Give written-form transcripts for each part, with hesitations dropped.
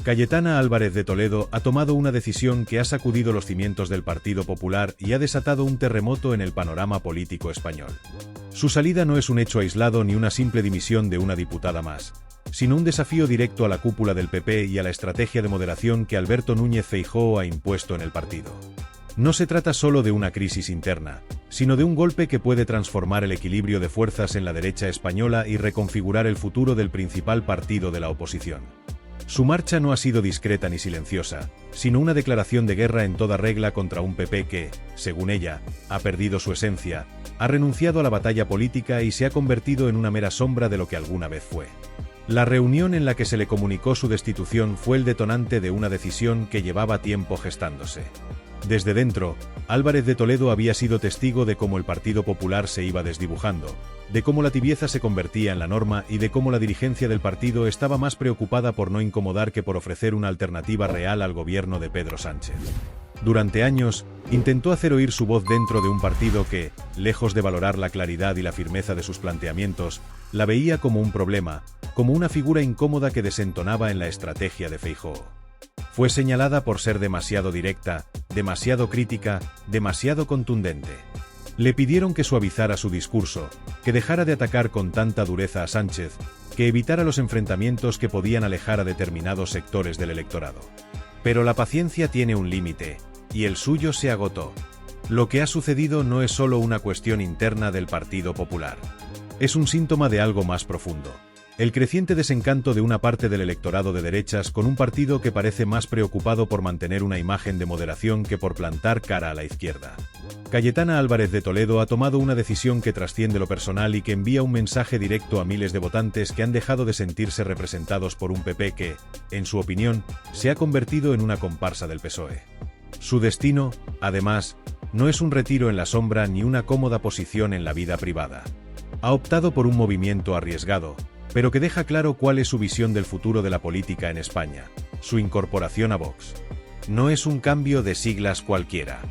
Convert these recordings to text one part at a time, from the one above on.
Cayetana Álvarez de Toledo ha tomado una decisión que ha sacudido los cimientos del Partido Popular y ha desatado un terremoto en el panorama político español. Su salida no es un hecho aislado ni una simple dimisión de una diputada más, sino un desafío directo a la cúpula del PP y a la estrategia de moderación que Alberto Núñez Feijóo ha impuesto en el partido. No se trata solo de una crisis interna, sino de un golpe que puede transformar el equilibrio de fuerzas en la derecha española y reconfigurar el futuro del principal partido de la oposición. Su marcha no ha sido discreta ni silenciosa, sino una declaración de guerra en toda regla contra un PP que, según ella, ha perdido su esencia, ha renunciado a la batalla política y se ha convertido en una mera sombra de lo que alguna vez fue. La reunión en la que se le comunicó su destitución fue el detonante de una decisión que llevaba tiempo gestándose. Desde dentro, Álvarez de Toledo había sido testigo de cómo el Partido Popular se iba desdibujando, de cómo la tibieza se convertía en la norma y de cómo la dirigencia del partido estaba más preocupada por no incomodar que por ofrecer una alternativa real al gobierno de Pedro Sánchez. Durante años, intentó hacer oír su voz dentro de un partido que, lejos de valorar la claridad y la firmeza de sus planteamientos, la veía como un problema, como una figura incómoda que desentonaba en la estrategia de Feijóo. Fue señalada por ser demasiado directa, demasiado crítica, demasiado contundente. Le pidieron que suavizara su discurso, que dejara de atacar con tanta dureza a Sánchez, que evitara los enfrentamientos que podían alejar a determinados sectores del electorado. Pero la paciencia tiene un límite, y el suyo se agotó. Lo que ha sucedido no es solo una cuestión interna del Partido Popular. Es un síntoma de algo más profundo. El creciente desencanto de una parte del electorado de derechas con un partido que parece más preocupado por mantener una imagen de moderación que por plantar cara a la izquierda. Cayetana Álvarez de Toledo ha tomado una decisión que trasciende lo personal y que envía un mensaje directo a miles de votantes que han dejado de sentirse representados por un PP que, en su opinión, se ha convertido en una comparsa del PSOE. Su destino, además, no es un retiro en la sombra ni una cómoda posición en la vida privada. Ha optado por un movimiento arriesgado, pero que deja claro cuál es su visión del futuro de la política en España: su incorporación a Vox. No es un cambio de siglas cualquiera.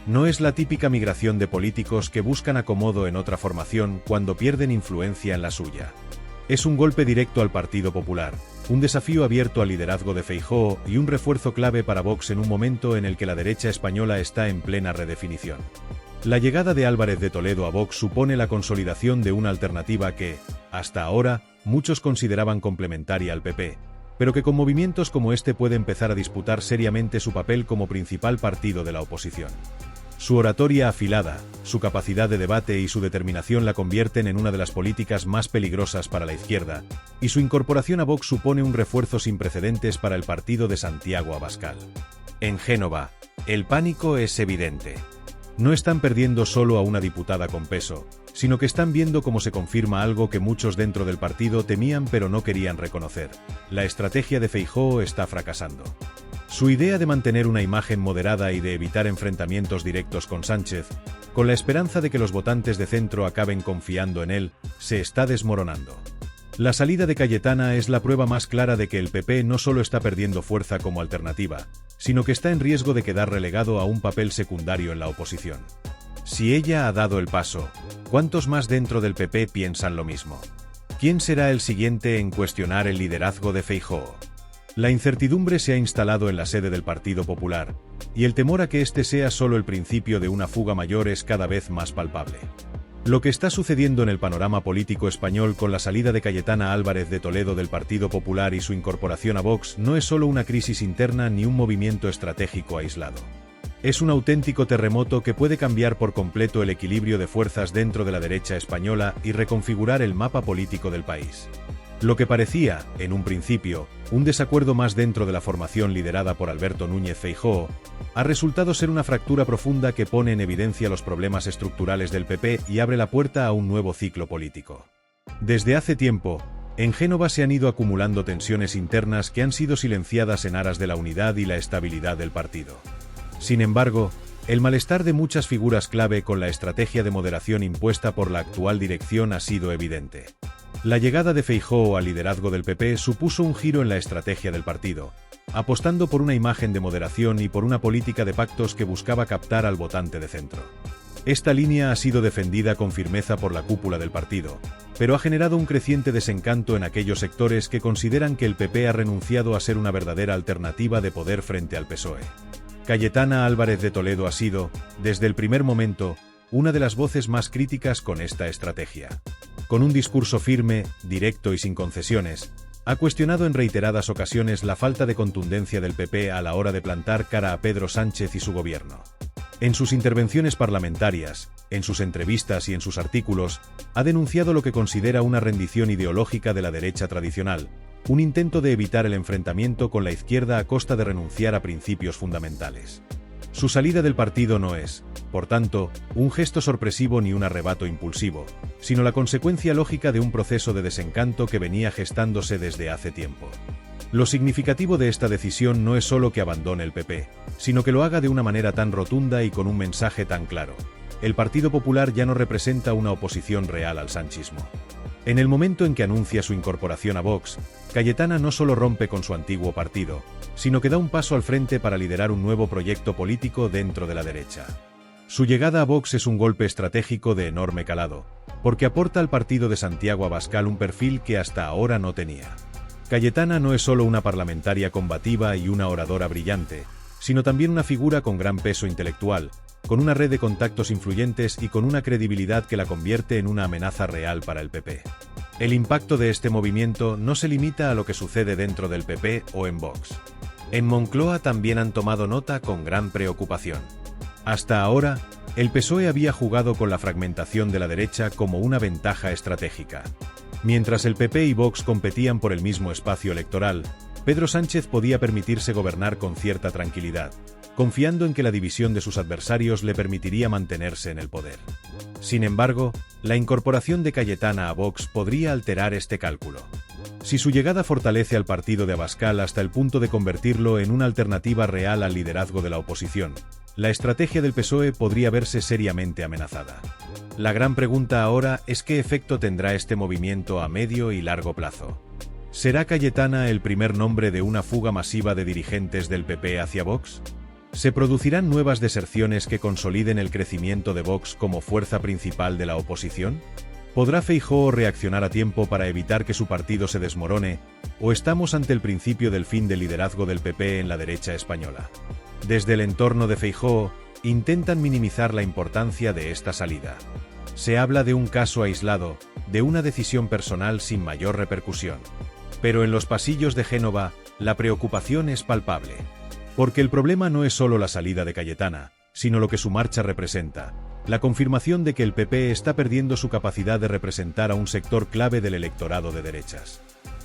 No es la típica migración de políticos que buscan acomodo en otra formación cuando pierden influencia en la suya. Es un golpe directo al Partido Popular, un desafío abierto al liderazgo de Feijóo y un refuerzo clave para Vox en un momento en el que la derecha española está en plena redefinición. La llegada de Álvarez de Toledo a Vox supone la consolidación de una alternativa que, hasta ahora, muchos consideraban complementaria al PP, pero que con movimientos como este puede empezar a disputar seriamente su papel como principal partido de la oposición. Su oratoria afilada, su capacidad de debate y su determinación la convierten en una de las políticas más peligrosas para la izquierda, y su incorporación a Vox supone un refuerzo sin precedentes para el partido de Santiago Abascal. En Génova, el pánico es evidente. No están perdiendo solo a una diputada con peso, sino que están viendo cómo se confirma algo que muchos dentro del partido temían pero no querían reconocer: la estrategia de Feijóo está fracasando. Su idea de mantener una imagen moderada y de evitar enfrentamientos directos con Sánchez, con la esperanza de que los votantes de centro acaben confiando en él, se está desmoronando. La salida de Cayetana es la prueba más clara de que el PP no solo está perdiendo fuerza como alternativa, sino que está en riesgo de quedar relegado a un papel secundario en la oposición. Si ella ha dado el paso, ¿cuántos más dentro del PP piensan lo mismo? ¿Quién será el siguiente en cuestionar el liderazgo de Feijóo? La incertidumbre se ha instalado en la sede del Partido Popular, y el temor a que este sea solo el principio de una fuga mayor es cada vez más palpable. Lo que está sucediendo en el panorama político español con la salida de Cayetana Álvarez de Toledo del Partido Popular y su incorporación a Vox no es solo una crisis interna ni un movimiento estratégico aislado. Es un auténtico terremoto que puede cambiar por completo el equilibrio de fuerzas dentro de la derecha española y reconfigurar el mapa político del país. Lo que parecía, en un principio, un desacuerdo más dentro de la formación liderada por Alberto Núñez Feijóo, ha resultado ser una fractura profunda que pone en evidencia los problemas estructurales del PP y abre la puerta a un nuevo ciclo político. Desde hace tiempo, en Génova se han ido acumulando tensiones internas que han sido silenciadas en aras de la unidad y la estabilidad del partido. Sin embargo, el malestar de muchas figuras clave con la estrategia de moderación impuesta por la actual dirección ha sido evidente. La llegada de Feijóo al liderazgo del PP supuso un giro en la estrategia del partido, apostando por una imagen de moderación y por una política de pactos que buscaba captar al votante de centro. Esta línea ha sido defendida con firmeza por la cúpula del partido, pero ha generado un creciente desencanto en aquellos sectores que consideran que el PP ha renunciado a ser una verdadera alternativa de poder frente al PSOE. Cayetana Álvarez de Toledo ha sido, desde el primer momento, una de las voces más críticas con esta estrategia. Con un discurso firme, directo y sin concesiones, ha cuestionado en reiteradas ocasiones la falta de contundencia del PP a la hora de plantar cara a Pedro Sánchez y su gobierno. En sus intervenciones parlamentarias, en sus entrevistas y en sus artículos, ha denunciado lo que considera una rendición ideológica de la derecha tradicional, un intento de evitar el enfrentamiento con la izquierda a costa de renunciar a principios fundamentales. Su salida del partido no es, por tanto, un gesto sorpresivo ni un arrebato impulsivo, sino la consecuencia lógica de un proceso de desencanto que venía gestándose desde hace tiempo. Lo significativo de esta decisión no es solo que abandone el PP, sino que lo haga de una manera tan rotunda y con un mensaje tan claro. El Partido Popular ya no representa una oposición real al sanchismo. En el momento en que anuncia su incorporación a Vox, Cayetana no solo rompe con su antiguo partido, sino que da un paso al frente para liderar un nuevo proyecto político dentro de la derecha. Su llegada a Vox es un golpe estratégico de enorme calado, porque aporta al partido de Santiago Abascal un perfil que hasta ahora no tenía. Cayetana no es solo una parlamentaria combativa y una oradora brillante, sino también una figura con gran peso intelectual, con una red de contactos influyentes y con una credibilidad que la convierte en una amenaza real para el PP. El impacto de este movimiento no se limita a lo que sucede dentro del PP o en Vox. En Moncloa también han tomado nota con gran preocupación. Hasta ahora, el PSOE había jugado con la fragmentación de la derecha como una ventaja estratégica. Mientras el PP y Vox competían por el mismo espacio electoral, Pedro Sánchez podía permitirse gobernar con cierta tranquilidad, confiando en que la división de sus adversarios le permitiría mantenerse en el poder. Sin embargo, la incorporación de Cayetana a Vox podría alterar este cálculo. Si su llegada fortalece al partido de Abascal hasta el punto de convertirlo en una alternativa real al liderazgo de la oposición, la estrategia del PSOE podría verse seriamente amenazada. La gran pregunta ahora es qué efecto tendrá este movimiento a medio y largo plazo. ¿Será Cayetana el primer nombre de una fuga masiva de dirigentes del PP hacia Vox? ¿Se producirán nuevas deserciones que consoliden el crecimiento de Vox como fuerza principal de la oposición? ¿Podrá Feijóo reaccionar a tiempo para evitar que su partido se desmorone, o estamos ante el principio del fin del liderazgo del PP en la derecha española? Desde el entorno de Feijóo, intentan minimizar la importancia de esta salida. Se habla de un caso aislado, de una decisión personal sin mayor repercusión. Pero en los pasillos de Génova, la preocupación es palpable. Porque el problema no es solo la salida de Cayetana, sino lo que su marcha representa, la confirmación de que el PP está perdiendo su capacidad de representar a un sector clave del electorado de derechas.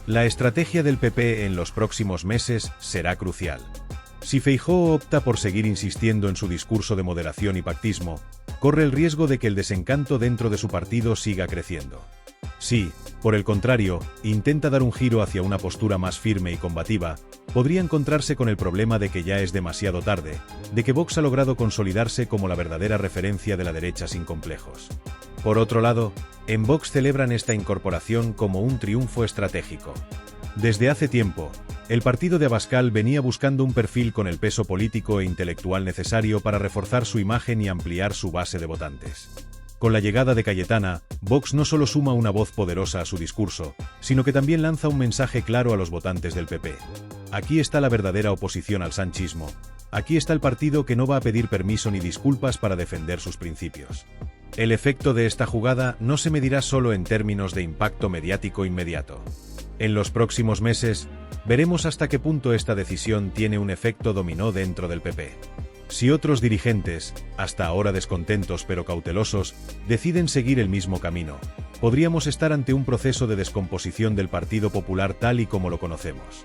La estrategia del PP en los próximos meses será crucial. Si Feijóo opta por seguir insistiendo en su discurso de moderación y pactismo, corre el riesgo de que el desencanto dentro de su partido siga creciendo. Si, por el contrario, intenta dar un giro hacia una postura más firme y combativa, podría encontrarse con el problema de que ya es demasiado tarde, de que Vox ha logrado consolidarse como la verdadera referencia de la derecha sin complejos. Por otro lado, en Vox celebran esta incorporación como un triunfo estratégico. Desde hace tiempo, el partido de Abascal venía buscando un perfil con el peso político e intelectual necesario para reforzar su imagen y ampliar su base de votantes. Con la llegada de Cayetana, Vox no solo suma una voz poderosa a su discurso, sino que también lanza un mensaje claro a los votantes del PP. Aquí está la verdadera oposición al sanchismo. Aquí está el partido que no va a pedir permiso ni disculpas para defender sus principios. El efecto de esta jugada no se medirá solo en términos de impacto mediático inmediato. En los próximos meses, veremos hasta qué punto esta decisión tiene un efecto dominó dentro del PP. Si otros dirigentes, hasta ahora descontentos pero cautelosos, deciden seguir el mismo camino, podríamos estar ante un proceso de descomposición del Partido Popular tal y como lo conocemos.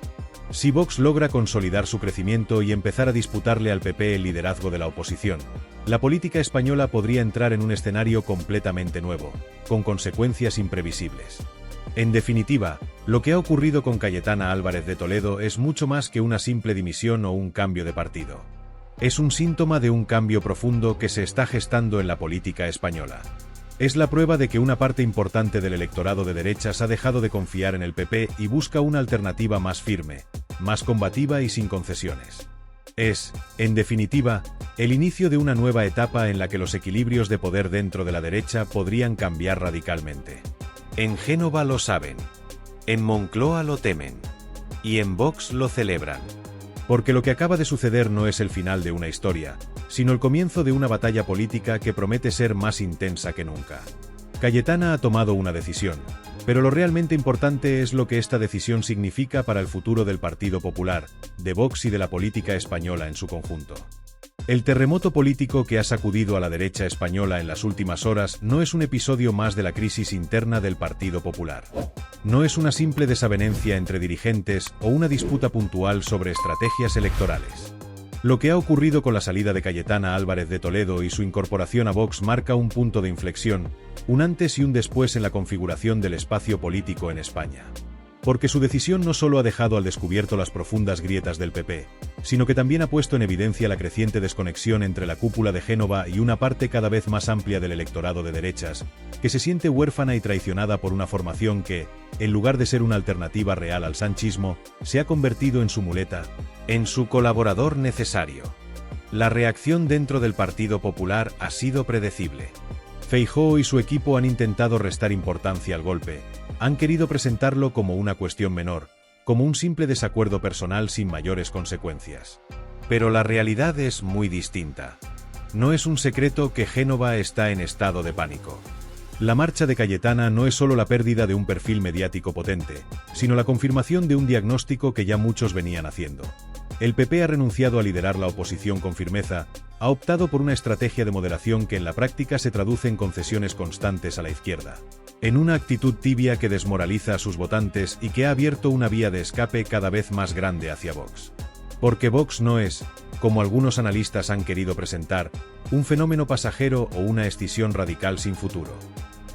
Si Vox logra consolidar su crecimiento y empezar a disputarle al PP el liderazgo de la oposición, la política española podría entrar en un escenario completamente nuevo, con consecuencias imprevisibles. En definitiva, lo que ha ocurrido con Cayetana Álvarez de Toledo es mucho más que una simple dimisión o un cambio de partido. Es un síntoma de un cambio profundo que se está gestando en la política española. Es la prueba de que una parte importante del electorado de derechas ha dejado de confiar en el PP y busca una alternativa más firme, más combativa y sin concesiones. Es, en definitiva, el inicio de una nueva etapa en la que los equilibrios de poder dentro de la derecha podrían cambiar radicalmente. En Génova lo saben, en Moncloa lo temen, y en Vox lo celebran. Porque lo que acaba de suceder no es el final de una historia, sino el comienzo de una batalla política que promete ser más intensa que nunca. Cayetana ha tomado una decisión, pero lo realmente importante es lo que esta decisión significa para el futuro del Partido Popular, de Vox y de la política española en su conjunto. El terremoto político que ha sacudido a la derecha española en las últimas horas no es un episodio más de la crisis interna del Partido Popular. No es una simple desavenencia entre dirigentes o una disputa puntual sobre estrategias electorales. Lo que ha ocurrido con la salida de Cayetana Álvarez de Toledo y su incorporación a Vox marca un punto de inflexión, un antes y un después en la configuración del espacio político en España. Porque su decisión no solo ha dejado al descubierto las profundas grietas del PP, sino que también ha puesto en evidencia la creciente desconexión entre la cúpula de Génova y una parte cada vez más amplia del electorado de derechas, que se siente huérfana y traicionada por una formación que, en lugar de ser una alternativa real al sanchismo, se ha convertido en su muleta, en su colaborador necesario. La reacción dentro del Partido Popular ha sido predecible. Feijóo y su equipo han intentado restar importancia al golpe, han querido presentarlo como una cuestión menor, como un simple desacuerdo personal sin mayores consecuencias. Pero la realidad es muy distinta. No es un secreto que Génova está en estado de pánico. La marcha de Cayetana no es solo la pérdida de un perfil mediático potente, sino la confirmación de un diagnóstico que ya muchos venían haciendo. El PP ha renunciado a liderar la oposición con firmeza, ha optado por una estrategia de moderación que en la práctica se traduce en concesiones constantes a la izquierda, en una actitud tibia que desmoraliza a sus votantes y que ha abierto una vía de escape cada vez más grande hacia Vox. Porque Vox no es, como algunos analistas han querido presentar, un fenómeno pasajero o una escisión radical sin futuro.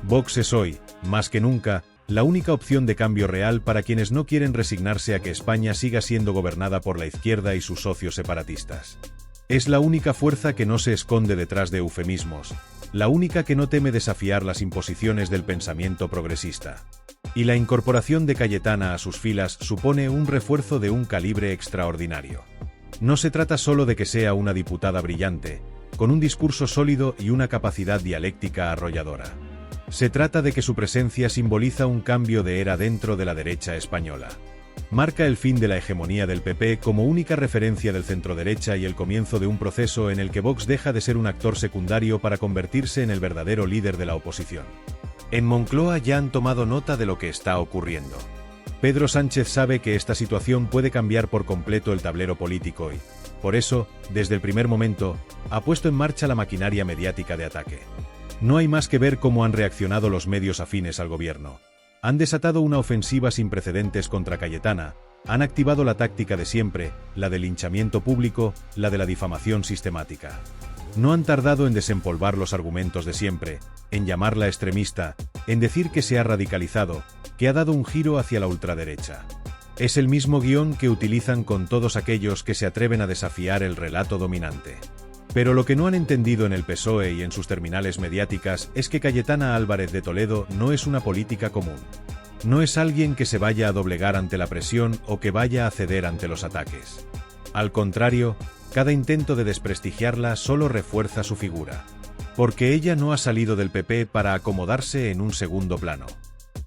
Vox es hoy, más que nunca, la única opción de cambio real para quienes no quieren resignarse a que España siga siendo gobernada por la izquierda y sus socios separatistas. Es la única fuerza que no se esconde detrás de eufemismos, la única que no teme desafiar las imposiciones del pensamiento progresista. Y la incorporación de Cayetana a sus filas supone un refuerzo de un calibre extraordinario. No se trata solo de que sea una diputada brillante, con un discurso sólido y una capacidad dialéctica arrolladora. Se trata de que su presencia simboliza un cambio de era dentro de la derecha española. Marca el fin de la hegemonía del PP como única referencia del centroderecha y el comienzo de un proceso en el que Vox deja de ser un actor secundario para convertirse en el verdadero líder de la oposición. En Moncloa ya han tomado nota de lo que está ocurriendo. Pedro Sánchez sabe que esta situación puede cambiar por completo el tablero político y, por eso, desde el primer momento, ha puesto en marcha la maquinaria mediática de ataque. No hay más que ver cómo han reaccionado los medios afines al gobierno. Han desatado una ofensiva sin precedentes contra Cayetana, han activado la táctica de siempre, la del linchamiento público, la de la difamación sistemática. No han tardado en desempolvar los argumentos de siempre, en llamarla extremista, en decir que se ha radicalizado, que ha dado un giro hacia la ultraderecha. Es el mismo guión que utilizan con todos aquellos que se atreven a desafiar el relato dominante. Pero lo que no han entendido en el PSOE y en sus terminales mediáticas es que Cayetana Álvarez de Toledo no es una política común. No es alguien que se vaya a doblegar ante la presión o que vaya a ceder ante los ataques. Al contrario, cada intento de desprestigiarla solo refuerza su figura. Porque ella no ha salido del PP para acomodarse en un segundo plano.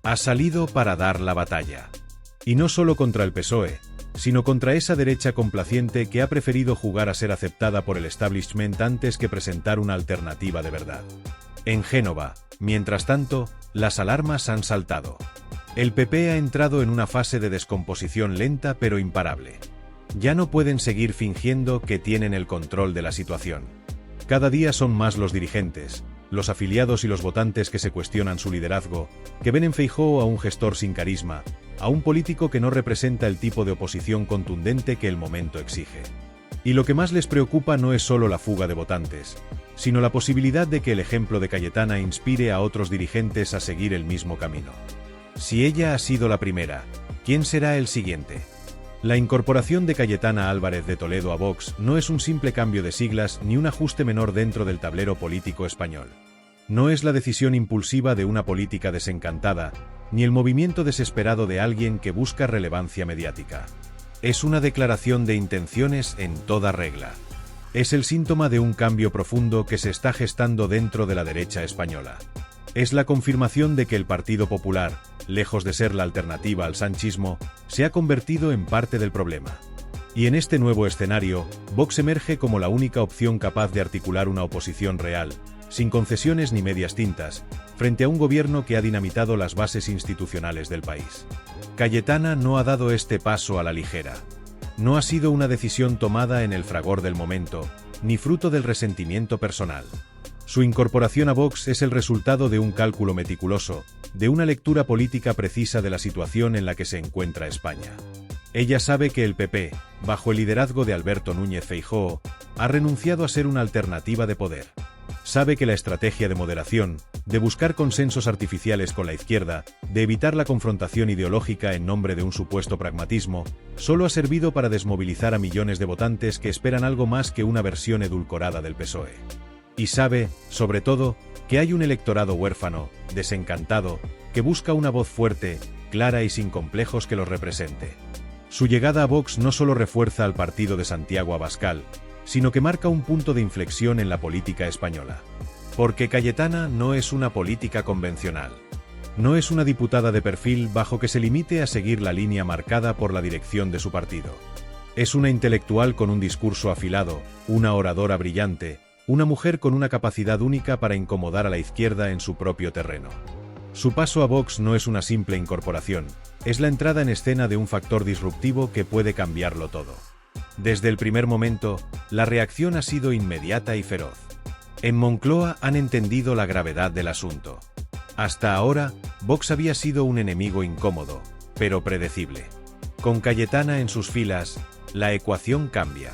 Ha salido para dar la batalla. Y no solo contra el PSOE, sino contra esa derecha complaciente que ha preferido jugar a ser aceptada por el establishment antes que presentar una alternativa de verdad. En Génova, mientras tanto, las alarmas han saltado. El PP ha entrado en una fase de descomposición lenta pero imparable. Ya no pueden seguir fingiendo que tienen el control de la situación. Cada día son más los dirigentes, los afiliados y los votantes que se cuestionan su liderazgo, que ven en Feijóo a un gestor sin carisma, a un político que no representa el tipo de oposición contundente que el momento exige. Y lo que más les preocupa no es solo la fuga de votantes, sino la posibilidad de que el ejemplo de Cayetana inspire a otros dirigentes a seguir el mismo camino. Si ella ha sido la primera, ¿quién será el siguiente? La incorporación de Cayetana Álvarez de Toledo a Vox no es un simple cambio de siglas ni un ajuste menor dentro del tablero político español. No es la decisión impulsiva de una política desencantada, ni el movimiento desesperado de alguien que busca relevancia mediática. Es una declaración de intenciones en toda regla. Es el síntoma de un cambio profundo que se está gestando dentro de la derecha española. Es la confirmación de que el Partido Popular, lejos de ser la alternativa al sanchismo, se ha convertido en parte del problema. Y en este nuevo escenario, Vox emerge como la única opción capaz de articular una oposición real, sin concesiones ni medias tintas, frente a un gobierno que ha dinamitado las bases institucionales del país. Cayetana no ha dado este paso a la ligera. No ha sido una decisión tomada en el fragor del momento, ni fruto del resentimiento personal. Su incorporación a Vox es el resultado de un cálculo meticuloso, de una lectura política precisa de la situación en la que se encuentra España. Ella sabe que el PP, bajo el liderazgo de Alberto Núñez Feijóo, ha renunciado a ser una alternativa de poder. Sabe que la estrategia de moderación, de buscar consensos artificiales con la izquierda, de evitar la confrontación ideológica en nombre de un supuesto pragmatismo, solo ha servido para desmovilizar a millones de votantes que esperan algo más que una versión edulcorada del PSOE. Y sabe, sobre todo, que hay un electorado huérfano, desencantado, que busca una voz fuerte, clara y sin complejos que los represente. Su llegada a Vox no solo refuerza al partido de Santiago Abascal, sino que marca un punto de inflexión en la política española. Porque Cayetana no es una política convencional. No es una diputada de perfil bajo que se limite a seguir la línea marcada por la dirección de su partido. Es una intelectual con un discurso afilado, una oradora brillante, una mujer con una capacidad única para incomodar a la izquierda en su propio terreno. Su paso a Vox no es una simple incorporación, es la entrada en escena de un factor disruptivo que puede cambiarlo todo. Desde el primer momento, la reacción ha sido inmediata y feroz. En Moncloa han entendido la gravedad del asunto. Hasta ahora, Vox había sido un enemigo incómodo, pero predecible. Con Cayetana en sus filas, la ecuación cambia.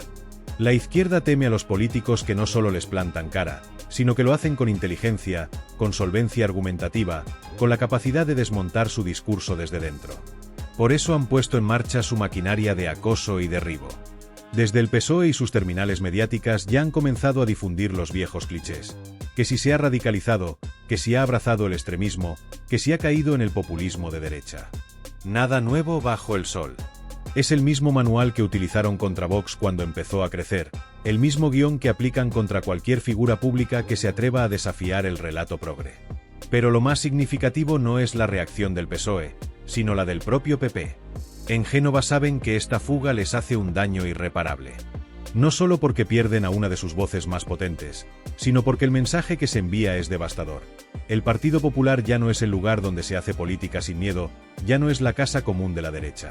La izquierda teme a los políticos que no solo les plantan cara, sino que lo hacen con inteligencia, con solvencia argumentativa, con la capacidad de desmontar su discurso desde dentro. Por eso han puesto en marcha su maquinaria de acoso y derribo. Desde el PSOE y sus terminales mediáticas ya han comenzado a difundir los viejos clichés. Que si se ha radicalizado, que si ha abrazado el extremismo, que si ha caído en el populismo de derecha. Nada nuevo bajo el sol. Es el mismo manual que utilizaron contra Vox cuando empezó a crecer, el mismo guión que aplican contra cualquier figura pública que se atreva a desafiar el relato progre. Pero lo más significativo no es la reacción del PSOE, sino la del propio PP. En Génova saben que esta fuga les hace un daño irreparable. No solo porque pierden a una de sus voces más potentes, sino porque el mensaje que se envía es devastador. El Partido Popular ya no es el lugar donde se hace política sin miedo, ya no es la casa común de la derecha.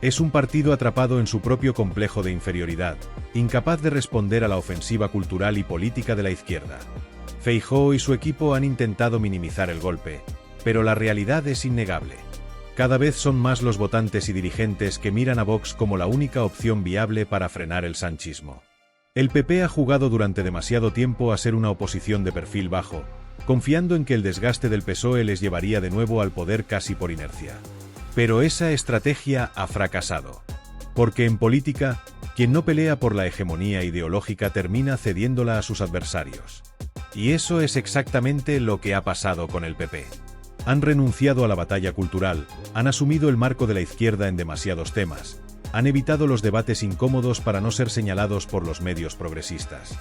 Es un partido atrapado en su propio complejo de inferioridad, incapaz de responder a la ofensiva cultural y política de la izquierda. Feijóo y su equipo han intentado minimizar el golpe, pero la realidad es innegable. Cada vez son más los votantes y dirigentes que miran a Vox como la única opción viable para frenar el sanchismo. El PP ha jugado durante demasiado tiempo a ser una oposición de perfil bajo, confiando en que el desgaste del PSOE les llevaría de nuevo al poder casi por inercia. Pero esa estrategia ha fracasado. Porque en política, quien no pelea por la hegemonía ideológica termina cediéndola a sus adversarios. Y eso es exactamente lo que ha pasado con el PP. Han renunciado a la batalla cultural, han asumido el marco de la izquierda en demasiados temas, han evitado los debates incómodos para no ser señalados por los medios progresistas.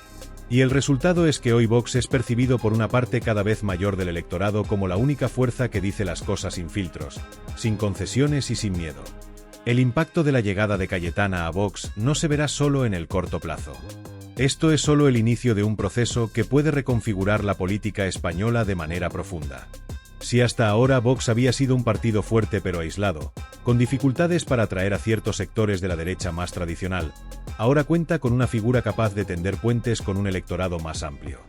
Y el resultado es que hoy Vox es percibido por una parte cada vez mayor del electorado como la única fuerza que dice las cosas sin filtros, sin concesiones y sin miedo. El impacto de la llegada de Cayetana a Vox no se verá solo en el corto plazo. Esto es solo el inicio de un proceso que puede reconfigurar la política española de manera profunda. Si hasta ahora Vox había sido un partido fuerte pero aislado, con dificultades para atraer a ciertos sectores de la derecha más tradicional, ahora cuenta con una figura capaz de tender puentes con un electorado más amplio.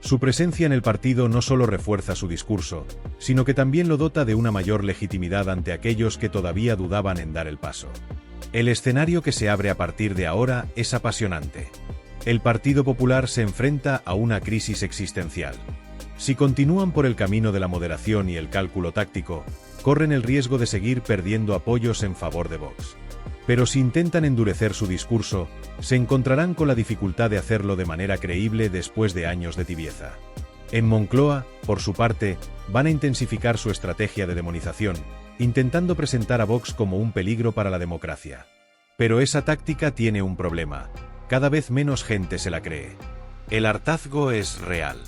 Su presencia en el partido no solo refuerza su discurso, sino que también lo dota de una mayor legitimidad ante aquellos que todavía dudaban en dar el paso. El escenario que se abre a partir de ahora es apasionante. El Partido Popular se enfrenta a una crisis existencial. Si continúan por el camino de la moderación y el cálculo táctico, corren el riesgo de seguir perdiendo apoyos en favor de Vox. Pero si intentan endurecer su discurso, se encontrarán con la dificultad de hacerlo de manera creíble después de años de tibieza. En Moncloa, por su parte, van a intensificar su estrategia de demonización, intentando presentar a Vox como un peligro para la democracia. Pero esa táctica tiene un problema. Cada vez menos gente se la cree. El hartazgo es real.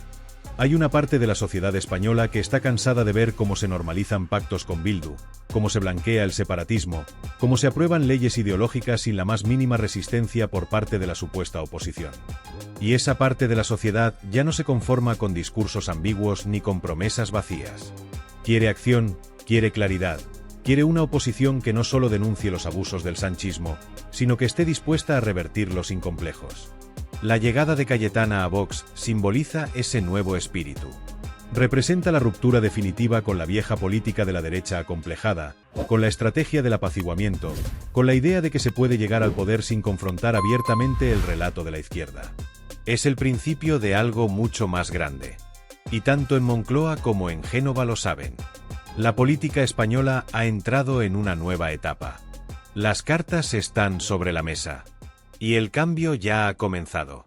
Hay una parte de la sociedad española que está cansada de ver cómo se normalizan pactos con Bildu, cómo se blanquea el separatismo, cómo se aprueban leyes ideológicas sin la más mínima resistencia por parte de la supuesta oposición. Y esa parte de la sociedad ya no se conforma con discursos ambiguos ni con promesas vacías. Quiere acción, quiere claridad, quiere una oposición que no solo denuncie los abusos del sanchismo, sino que esté dispuesta a revertirlos sin complejos. La llegada de Cayetana a Vox simboliza ese nuevo espíritu. Representa la ruptura definitiva con la vieja política de la derecha acomplejada, con la estrategia del apaciguamiento, con la idea de que se puede llegar al poder sin confrontar abiertamente el relato de la izquierda. Es el principio de algo mucho más grande. Y tanto en Moncloa como en Génova lo saben. La política española ha entrado en una nueva etapa. Las cartas están sobre la mesa. Y el cambio ya ha comenzado.